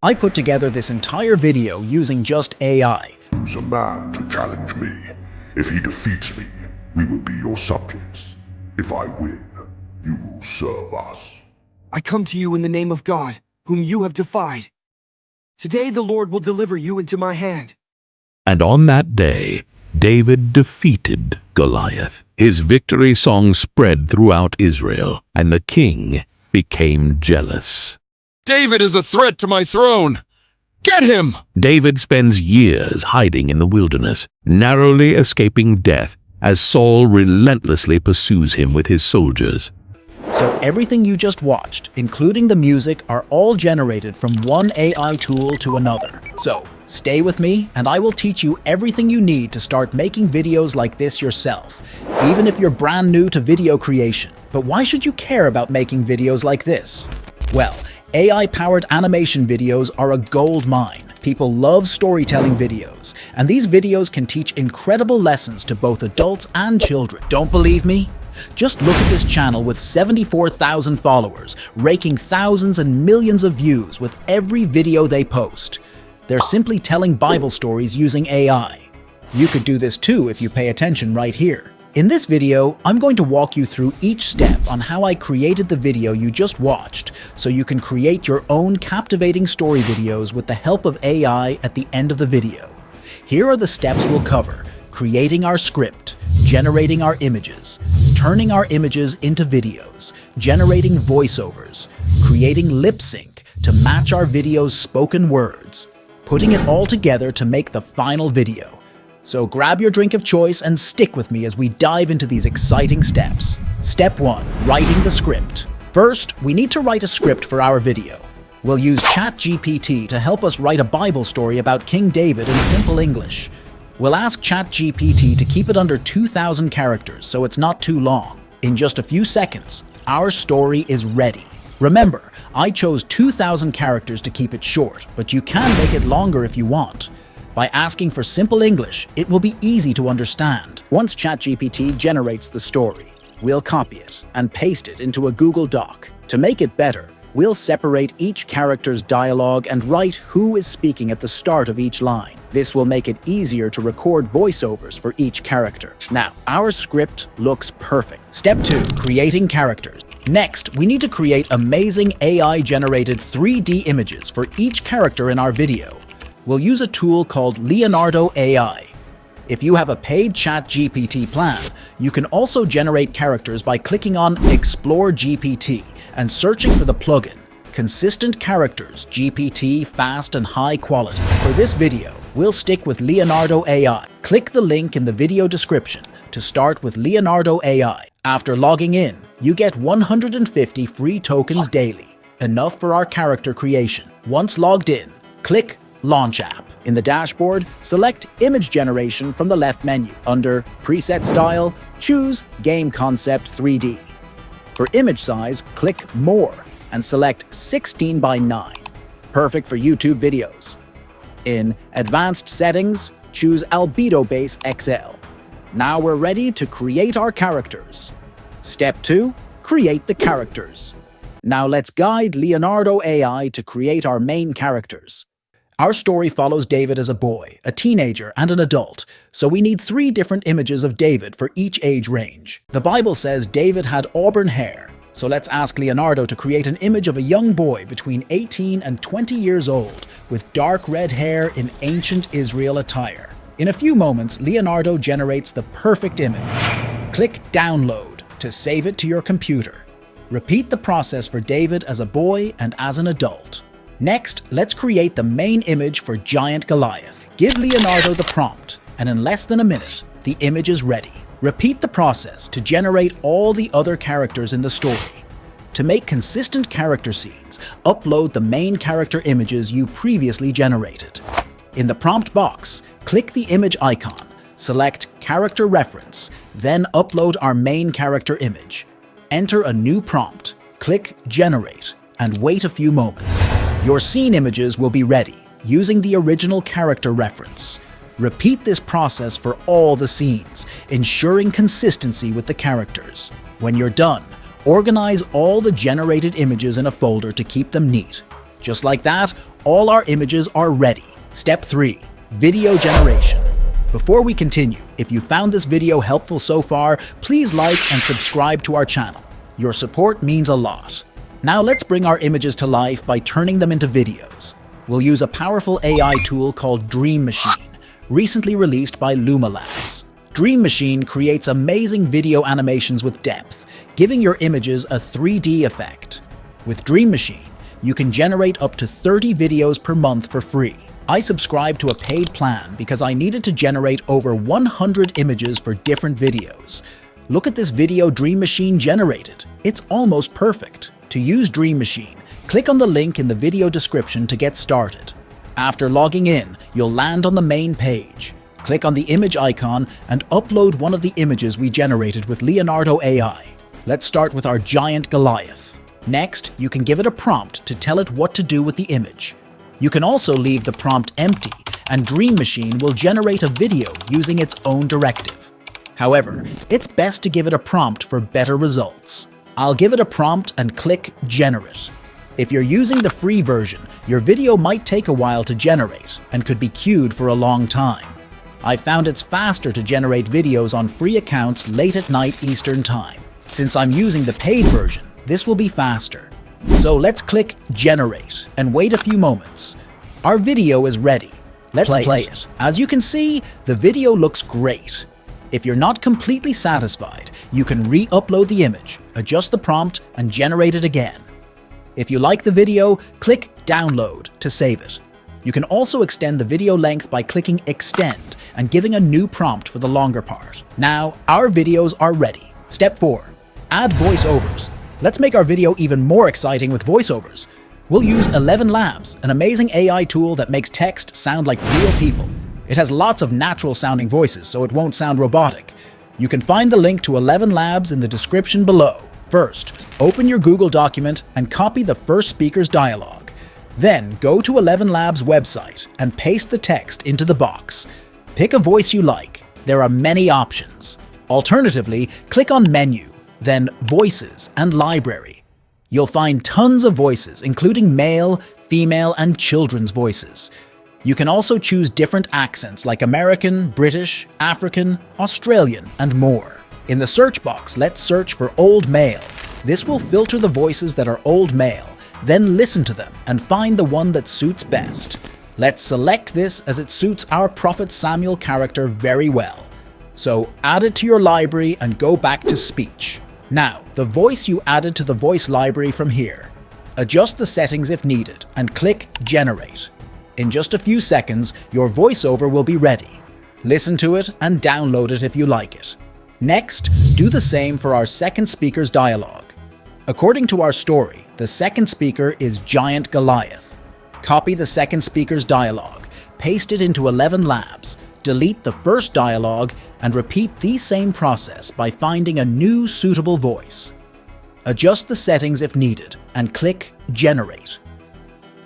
I put together this entire video using just AI. Choose a man to challenge me. If he defeats me, we will be your subjects. If I win, you will serve us. I come to you in the name of God, whom you have defied. Today the Lord will deliver you into my hand. And on that day, David defeated Goliath. His victory song spread throughout Israel, and the king became jealous. David is a threat to my throne! Get him! David spends years hiding in the wilderness, narrowly escaping death as Saul relentlessly pursues him with his soldiers. So everything you just watched, including the music, are all generated from one AI tool to another. So stay with me and I will teach you everything you need to start making videos like this yourself, even if you're brand new to video creation. But why should you care about making videos like this? Well, AI-powered animation videos are a gold mine. People love storytelling videos, and these videos can teach incredible lessons to both adults and children. Don't believe me? Just look at this channel with 74,000 followers, raking thousands and millions of views with every video they post. They're simply telling Bible stories using AI. You could do this too if you pay attention right here. In this video, I'm going to walk you through each step on how I created the video you just watched, so you can create your own captivating story videos with the help of AI at the end of the video. Here are the steps we'll cover: creating our script, generating our images, turning our images into videos, generating voiceovers, creating lip sync to match our video's spoken words, putting it all together to make the final video. So grab your drink of choice and stick with me as we dive into these exciting steps. Step 1. Writing the script. First, we need to write a script for our video. We'll use ChatGPT to help us write a Bible story about King David in simple English. We'll ask ChatGPT to keep it under 2,000 characters so it's not too long. In just a few seconds, our story is ready. Remember, I chose 2,000 characters to keep it short, but you can make it longer if you want. By asking for simple English, it will be easy to understand. Once ChatGPT generates the story, we'll copy it and paste it into a Google Doc. To make it better, we'll separate each character's dialogue and write who is speaking at the start of each line. This will make it easier to record voiceovers for each character. Now, our script looks perfect. Step 2. Creating characters. Next, we need to create amazing AI-generated 3D images for each character in our video. We'll use a tool called Leonardo AI. If you have a paid ChatGPT plan, you can also generate characters by clicking on Explore GPT and searching for the plugin Consistent Characters GPT Fast and High Quality. For this video, we'll stick with Leonardo AI. Click the link in the video description to start with Leonardo AI. After logging in, you get 150 free tokens daily, enough for our character creation. Once logged in, click Launch App. In the dashboard, select Image Generation from the left menu. Under Preset Style, choose Game Concept 3D. For image size, click More and select 16 by 9. Perfect for YouTube videos. In Advanced Settings, choose Albedo Base XL. Now we're ready to create our characters. Step 2. Create the characters. Now let's guide Leonardo AI to create our main characters. Our story follows David as a boy, a teenager, and an adult, so we need 3 different images of David for each age range. The Bible says David had auburn hair, so let's ask Leonardo to create an image of a young boy between 18 and 20 years old with dark red hair in ancient Israel attire. In a few moments, Leonardo generates the perfect image. Click Download to save it to your computer. Repeat the process for David as a boy and as an adult. Next, let's create the main image for Giant Goliath. Give Leonardo the prompt, and in less than a minute, the image is ready. Repeat the process to generate all the other characters in the story. To make consistent character scenes, upload the main character images you previously generated. In the prompt box, click the image icon, select Character Reference, then upload our main character image. Enter a new prompt, click Generate, and wait a few moments. Your scene images will be ready, using the original character reference. Repeat this process for all the scenes, ensuring consistency with the characters. When you're done, organize all the generated images in a folder to keep them neat. Just like that, All our images are ready. Step 3. Video generation. Before we continue, if you found this video helpful so far, please like and subscribe to our channel. Your support means a lot. Now let's bring our images to life by turning them into videos. We'll use a powerful AI tool called Dream Machine, recently released by Luma Labs. Dream Machine creates amazing video animations with depth, giving your images a 3D effect. With Dream Machine, you can generate up to 30 videos per month for free. I subscribed to a paid plan because I needed to generate over 100 images for different videos. Look at this video Dream Machine generated. It's almost perfect. To use Dream Machine, click on the link in the video description to get started. After logging in, you'll land on the main page. Click on the image icon and upload one of the images we generated with Leonardo AI. Let's start with our giant Goliath. Next, you can give it a prompt to tell it what to do with the image. You can also leave the prompt empty, and Dream Machine will generate a video using its own directive. However, it's best to give it a prompt for better results. I'll give it a prompt and click Generate. If you're using the free version, your video might take a while to generate and could be queued for a long time. I found it's faster to generate videos on free accounts late at night Eastern Time. Since I'm using the paid version, this will be faster. So let's click Generate and wait a few moments. Our video is ready. Let's play it. As you can see, the video looks great. If you're not completely satisfied, you can re-upload the image, adjust the prompt, and generate it again. If you like the video, click Download to save it. You can also extend the video length by clicking Extend and giving a new prompt for the longer part. Now, our videos are ready. Step 4. Add voiceovers. Let's make our video even more exciting with voiceovers. We'll use 11 Labs, an amazing AI tool that makes text sound like real people. It has lots of natural sounding voices, so it won't sound robotic. You can find the link to 11 Labs in the description below. First, open your Google document and copy the first speaker's dialogue. Then go to 11 Labs website and paste the text into the box. Pick a voice you like. There are many options. Alternatively, click on Menu, then Voices and Library. You'll find tons of voices, including male, female, and children's voices. You can also choose different accents like American, British, African, Australian, and more. In the search box, let's search for Old Male. This will filter the voices that are Old Male, then listen to them and find the one that suits best. Let's select this as it suits our Prophet Samuel character very well. So add it to your library and go back to speech. Now, the voice you added to the voice library from here. Adjust the settings if needed and click Generate. In just a few seconds, your voiceover will be ready. Listen to it and download it if you like it. Next, do the same for our second speaker's dialogue. According to our story, the second speaker is Giant Goliath. Copy the second speaker's dialogue, paste it into 11 Labs, delete the first dialogue, and repeat the same process by finding a new suitable voice. Adjust the settings if needed and click Generate.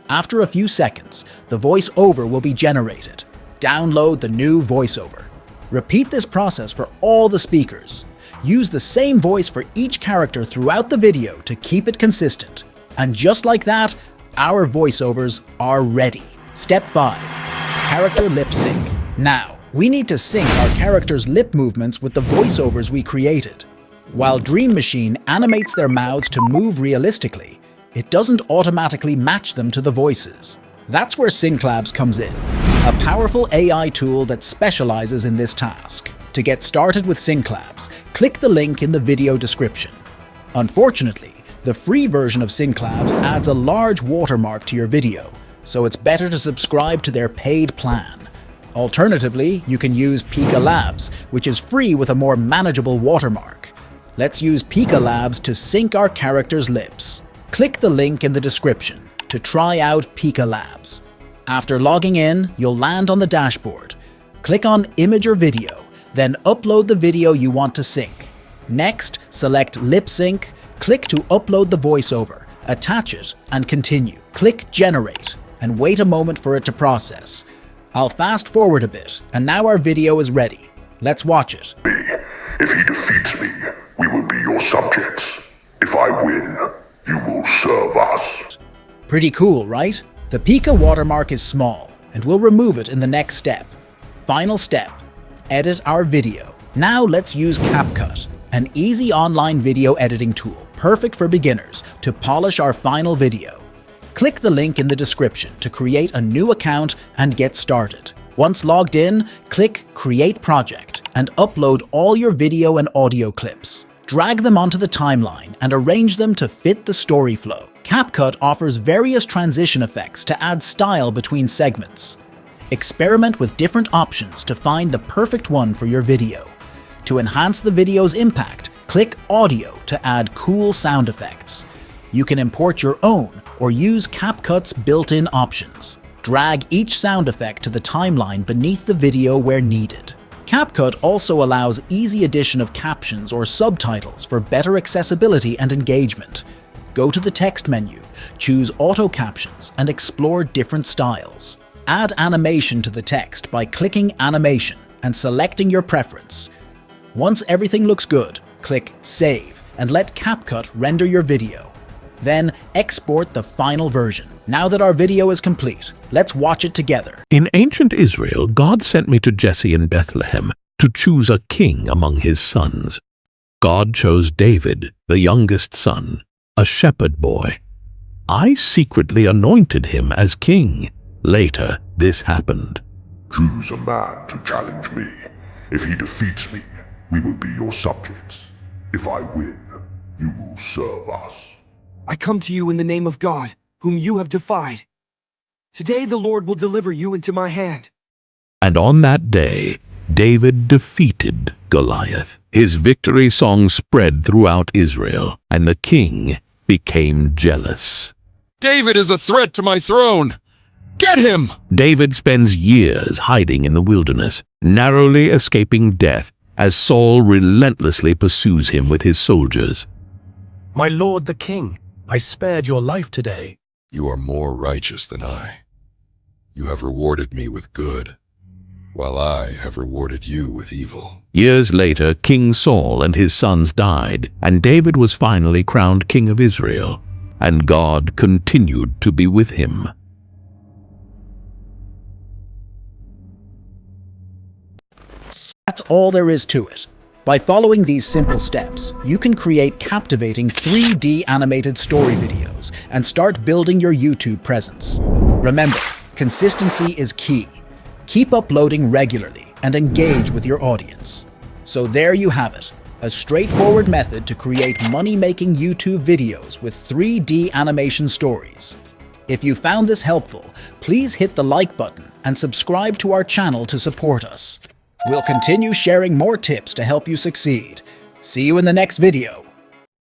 After a few seconds, the voiceover will be generated. Download the new voiceover. Repeat this process for all the speakers. Use the same voice for each character throughout the video to keep it consistent. And just like that, our voiceovers are ready. Step 5. Character lip sync. Now, we need to sync our characters' lip movements with the voiceovers we created. While Dream Machine animates their mouths to move realistically, it doesn't automatically match them to the voices. That's where SyncLabs comes in, a powerful AI tool that specializes in this task. To get started with SyncLabs, click the link in the video description. Unfortunately, the free version of SyncLabs adds a large watermark to your video, so it's better to subscribe to their paid plan. Alternatively, you can use Pika Labs, which is free with a more manageable watermark. Let's use Pika Labs to sync our characters' lips. Click the link in the description to try out Pika Labs. After logging in, you'll land on the dashboard. Click on Image or Video, then upload the video you want to sync. Next, select Lip Sync, click to upload the voiceover, attach it, and continue. Click Generate, and wait a moment for it to process. I'll fast forward a bit, and now our video is ready. Let's watch it. If he defeats me, we will be your subjects. If I win, you will serve us. Pretty cool, right? The Pika watermark is small, and we'll remove it in the next step. Final step, edit our video. Now let's use CapCut, an easy online video editing tool, perfect for beginners, to polish our final video. Click the link in the description to create a new account and get started. Once logged in, click Create Project and upload all your video and audio clips. Drag them onto the timeline and arrange them to fit the story flow. CapCut offers various transition effects to add style between segments. Experiment with different options to find the perfect one for your video. To enhance the video's impact, click Audio to add cool sound effects. You can import your own or use CapCut's built-in options. Drag each sound effect to the timeline beneath the video where needed. CapCut also allows easy addition of captions or subtitles for better accessibility and engagement. Go to the text menu, choose Auto Captions, and explore different styles. Add animation to the text by clicking Animation and selecting your preference. Once everything looks good, click Save and let CapCut render your video. Then export the final version. Now that our video is complete, let's watch it together. In ancient Israel, God sent me to Jesse in Bethlehem to choose a king among his sons. God chose David, the youngest son, a shepherd boy. I secretly anointed him as king. Later, this happened. Choose a man to challenge me. If he defeats me, we will be your subjects. If I win, you will serve us. I come to you in the name of God, whom you have defied. Today the Lord will deliver you into my hand. And on that day, David defeated Goliath. His victory song spread throughout Israel, and the king became jealous. David is a threat to my throne! Get him! David spends years hiding in the wilderness, narrowly escaping death as Saul relentlessly pursues him with his soldiers. My lord the king, I spared your life today. You are more righteous than I. You have rewarded me with good, while I have rewarded you with evil. Years later, King Saul and his sons died, and David was finally crowned king of Israel, and God continued to be with him. That's all there is to it. By following these simple steps, you can create captivating 3D animated story videos and start building your YouTube presence. Remember, consistency is key. Keep uploading regularly and engage with your audience. So there you have it, a straightforward method to create money-making YouTube videos with 3D animation stories. If you found this helpful, please hit the like button and subscribe to our channel to support us. We'll continue sharing more tips to help you succeed. See you in the next video.